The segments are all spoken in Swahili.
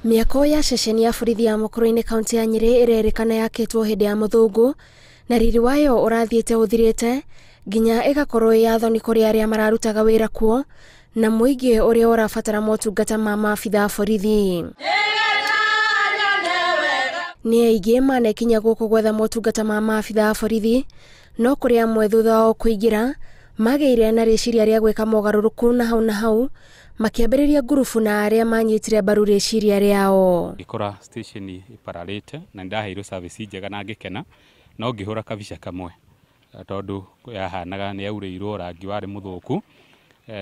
Mĩako ya ceceni ya borithi ya Mukurweini kaunti ya Nyeri ĩrerĩkana yakĩtwo hĩndĩ ya mũthũngũ na riri wayo ũrathiĩte ũthirĩte nginya ĩgakorwo ya thoni kũrĩ arĩa mararutaga wĩra kuo na mũingĩ ũrĩa ũrabatara motungata ma maabitha borithi. Nĩ aingĩ manekinya gũkũ gwetha motungata ma maabitha borithi, no kũrĩ amwe thutha wa kũingĩra magĩire na rĩciria rĩa gwĩka mogarũrũku na hau makiambĩrĩria ngurubu na arĩa manyitire mbaru rĩciria rĩao. Ngĩkora station ĩpararĩte na ndaheirwo service njega na ngĩkena, no ngĩhũra kabica kamwe tondũ yahanaga nĩ yaurĩirwo rangi warĩ mũthũku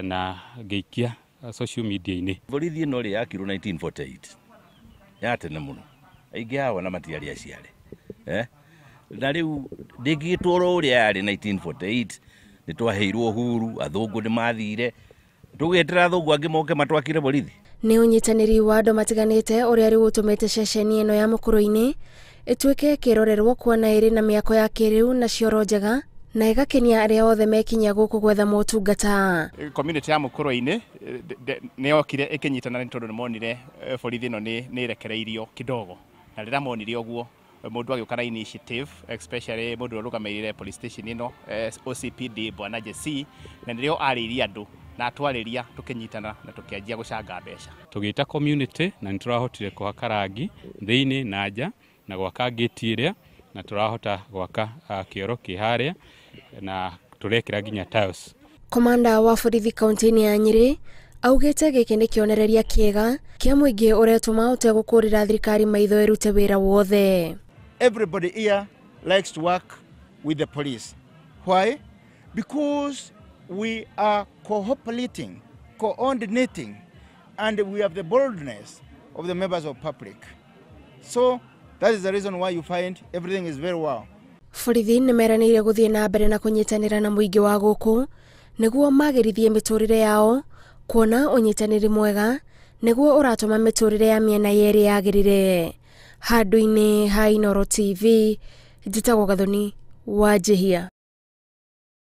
na ngĩikia social media-inĩ. Borithi ĩno rĩ yakirwo 1948 ya tene mũno, aingĩ hao na matiarĩ aciare na rĩu ndĩngĩtũrwo ũrĩa yarĩ 1948 nĩ twaheirwo huru, athũngũ nĩ mathire tũgĩetera athũngũ angĩ moke matwakire borithi. Nĩ ũnyitanĩri wa andũ matiganĩte ũrĩa rĩu ũtũmĩte ceceni ĩno ya Mukurweini ĩtuĩke kĩrorerwo kuona ĩrĩ na mĩako ya kĩrĩu na cioro njega na ĩgakenia arĩa othe mekinya gũkũ gwetha motungata. Community ya Mukurweini nĩ yokire ĩkĩnyitana nĩ tondũ nĩ monire borithi ĩno nĩ ĩrekereirio kidogo, na rĩrĩa monire ũguo mũndũ agĩũka na initiative, especially mũndũ ũrũgamĩrĩire police station ĩno OCPD bwana Jesse, na nĩrĩo arĩirie andũ na twarĩria tũkĩnyitana na tũkĩanjia gũcanga mbeca. Tũgĩta community na nĩ tũrahotire kũhaka rangi thĩinĩ na nja na gwaka gate ĩrĩa na tũrahota gwaka kĩoro kĩharĩa na tũrekĩra nginya tiles. Komanda wa borithi kaunti-inĩ ya Nyeri augĩte gĩkĩ nĩ kĩonereria kĩega kĩa mũingĩ ũretũma ũtegũkũrĩra thirikari maitho ĩrute wĩra wothe. Everybody here likes to work with the police. Why? Because we are cooperating, coordinating, and we have the boldness of the members of public. So that is the reason why you find everything is very well. Borithi nĩ meranĩire gũthiĩ na mbere na kũnyitanĩra na mũingĩ wa gũkũ nĩguo magĩrithie mĩtũrĩre yao, kuona ũnyitanĩri mwega nĩguo ũratũma mĩtũrĩre ya mĩena yerĩ yagĩrĩre. Handũ-inĩ ha Inooro TV, njĩtagwo Gathoni wa Njihia.